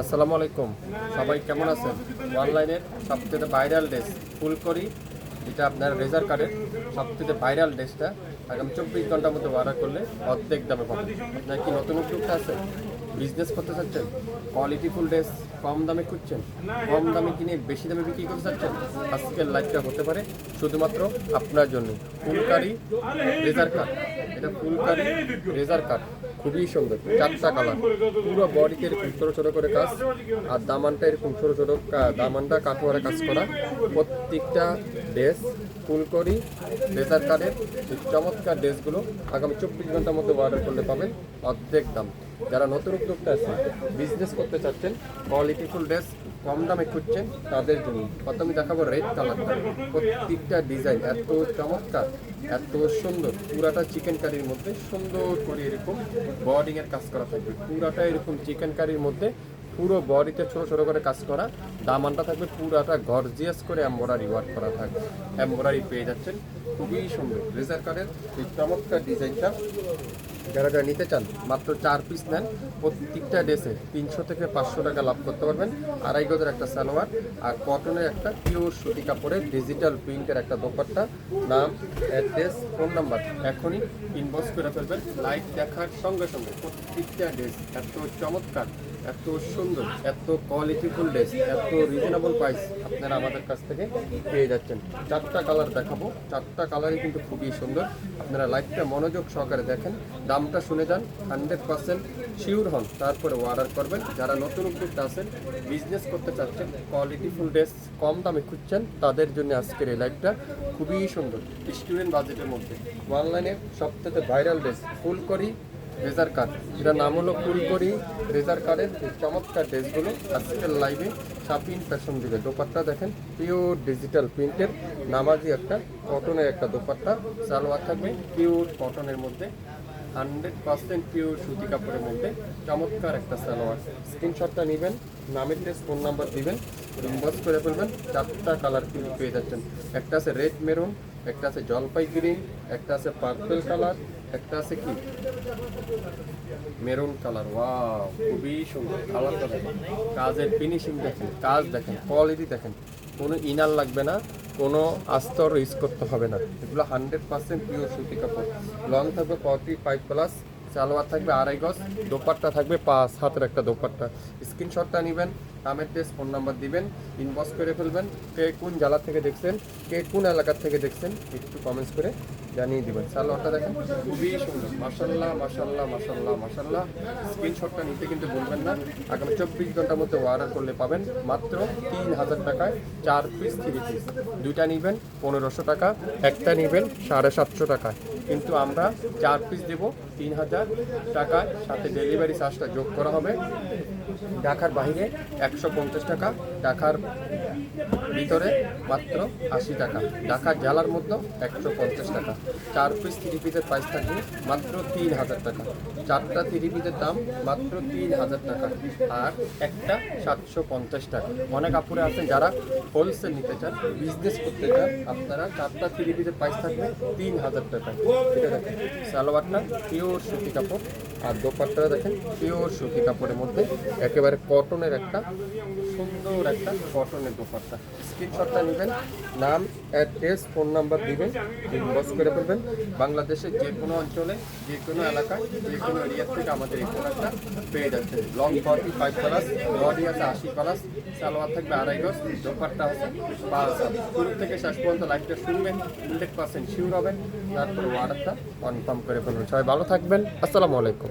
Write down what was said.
আসসালামু আলাইকুম, সবাই কেমন আছেন? অনলাইনের সবথেকে ভাইরাল ড্রেস ফুলকড়ি, এটা আপনার রেজার কার্ডের সবথেকে ভাইরাল ড্রেসটা আগামী 24 ঘন্টার মধ্যে অর্ডার করলে অর্ধেক দামে পাবেন। আপনার কি নতুন উদ্যোক্তা আছে, বিজনেস করতে চাচ্ছেন, কোয়ালিটিফুল ড্রেস কম দামে খুঁজছেন, কম দামে কিনে বেশি দামে বিক্রি করতে চাচ্ছেন, আজকের লাইভটা হতে পারে শুধুমাত্র আপনার জন্য। ফুলকারি রেজার কাট, এটা ফুলকারি রেজার কাট, খুবই সুন্দর, 4টা কালার, পুরো বডিতে এরকম ছোটো ছোটো করে কাজ, আর দামানটা এরকম ছোটো ছোটো দামানটা কাঠোয়ারে কাজ করা। প্রত্যেকটা ড্রেস ফুলকরি রেজার কাটের এই চমৎকার ড্রেসগুলো আগামী 24 ঘন্টার মধ্যে অর্ডার করলে পাবেন অর্ধেক দাম। যারা নতুন উদ্যোক্তা আছে, বিজনেস করতে চাচ্ছেন, কোয়ালিটিফুল ড্রেস কম দামে খুঁজছেন, তাদের জন্য প্রথমে দেখাবো রেড কালারটা। প্রত্যেকটা ডিজাইন এত চমৎকার, এত সুন্দর, পুরাটা চিকেন কারির মধ্যে সুন্দর করে এরকম বর্ডিং এর কাজ করা থাকবে। পুরাটা এরকম চিকেন কারির মধ্যে পুরো বডিতে ছোটো ছোটো করে কাজ করা, দামানটা থাকবে পুরাটা গর্জিয়াস করে এমব্রয়ডারি ওয়ার্ক করা থাকবে। এমব্রয়ডারি পেয়ে যাচ্ছেন, খুবই সুন্দর রেজার কাটের এই চমৎকার ডিজাইনটা। যারা যারা নিতে চান মাত্র 4 পিস নেন, প্রত্যেকটা ড্রেসে 300 থেকে 500 টাকা লাভ করতে পারবেন। 2.5 গজের একটা সালোয়ার আর কটনের একটা পিওর সুতি কাপড়ের ডিজিটাল প্রিন্টের একটা দোপাট্টা। নাম, অ্যাড্রেস, ফোন নাম্বার এখনই ইনবক্স করে ফেলবেন। লাইভ দেখার সঙ্গে সঙ্গে প্রত্যেকটা ড্রেস এত চমৎকার, এত সুন্দর, এত কোয়ালিটিফুল ড্রেস, এত রিজনেবল প্রাইস আপনারা আমাদের কাছ থেকে পেয়ে যাচ্ছেন। 4টা কালার দেখাবো, 4টা কালারই কিন্তু খুবই সুন্দর। আপনারা লাইভটা মনোযোগ সহকারে দেখেন, দামটা শুনে যান, 100% শিওর হন, তারপরে অর্ডার করবেন। যারা নতুন উদ্যোক্তা আছেন, বিজনেস করতে চাচ্ছেন, কোয়ালিটিফুল ড্রেস কম দামে খুঁজছেন, তাদের জন্য আজকের এই লাইভটা খুবই সুন্দর। স্টুডেন্ট বাজেটের মধ্যে অনলাইনে সবথেকে ভাইরাল ড্রেস ফুলকরি রেজার কাট, এটার নাম হলো ফুলকরি রেজার কাটের এই চমৎকার ড্রেসগুলো আজকের লাইভে শাপিন ফ্যাশন দিবে। দোপাট্টা দেখেন, পিওর ডিজিটাল প্রিন্টের নামাজি একটা কটনের একটা দোপাট্টা। সালোয়ার থাকবে পিওর কটনের মধ্যে, 100% পিওর সুতি কাপড়ের মধ্যে চমৎকার একটা সালোয়ার। স্ক্রিনশটটা নেবেন, নামের ড্রেস, ফোন নাম্বার দিবেন, ইনবক্স করে ফেলবেন। 4টা কালার কিন্তু পেয়ে যাচ্ছেন। একটা আছে রেড মেরুন, একটা আছে জলপাই গ্রিন, একটা আছে পার্পল কালার, একটা আছে কি মেরুন কালার। ওয়াও, খুবই সুন্দর কালারটা দেখেন, কাজের ফিনিশিং দেখেন, কাজ দেখেন, কোয়ালিটি দেখেন, কোনো ইনার লাগবে না, কোনো আস্তর ইউজ করতে হবে না। এগুলো 100% পিওর সুতি কাপড়। লং থাকবে 45+, সালোয়ার থাকবে 2.5 গজ, দোপাট্টা থাকবে 5 হাতের একটা দোপাট্টা। স্ক্রিনশটটা নেবেন, নামের ড্রেস, ফোন নাম্বার দিবেন, ইনবক্স করে ফেলবেন। কে কোন জেলা থেকে দেখছেন, কে কোন এলাকার থেকে দেখছেন, একটু কমেন্টস করে জানিয়ে দিবেন। সালোয়ারটা দেখেন, খুবই সুন্দর, মাশাল্লাহ মাশাল্লাহ মাশাল্লাহ মাশাল্লাহ। স্ক্রিনশটটা নিতে কিন্তু বলবেন না। আগামী 24 ঘন্টার মধ্যে অর্ডার করলে পাবেন মাত্র 3000 টাকায় 4 পিস 3 পিস। দুইটা নেবেন 1500 টাকা, একটা নেবেন 750 টাকায়। কিন্তু আমরা 4 পিস দেবো 3000 টাকায়, সাথে ডেলিভারি চার্জটা যোগ করা হবে। ঢাকার বাইরে 150 টাকা, ঢাকার ভিতরে মাত্র 80 টাকা, ঢাকার জেলার মধ্যে 150 টাকা। 4 পিস 3 পিসের প্রাইস থাকবে মাত্র 3000 টাকা। 4টা 3 পিসের দাম মাত্র 3000 টাকা, আর একটা 750 টাকা। অনেক আপুরে আছেন যারা হোলসেল নিতে চান, বিজনেস করতে চান, আপনারা 4টা 3 পিসের প্রাইস থাকবে 3000 টাকা। এটা দেখেন, সালোয়ারটা পিওর সুতি কাপড়, আর দোপাট্টাটা দেখেন পিওর সুতি কাপড়ের মধ্যে একেবারে কটনের একটা সুন্দর একটা কটনের দোপাট্টা। স্ক্রিনশটটা নেবেন, নাম, অ্যাড্রেস, ফোন নাম্বার দিবেন, ইনবক্স করে ফেলবেন। বাংলাদেশের যে কোনো অঞ্চলে, যে কোনো এলাকায়, যে কোনো এরিয়া থেকে আমাদের এই প্রোডাক্টটা পেয়ে যাচ্ছে। লং 45+, বডি আছে 80+, সালোয়ার থাকবে 2.5 গজ, দোপাট্টা আছে 5 হাত। শুরু থেকে শেষ পর্যন্ত লাইভটা শুনবেন, 100% শিওর হবেন, তারপরে অর্ডারটা কনফার্ম করে ফেলবেন। সবাই ভালো থাকবেন, আসসালামু আলাইকুম।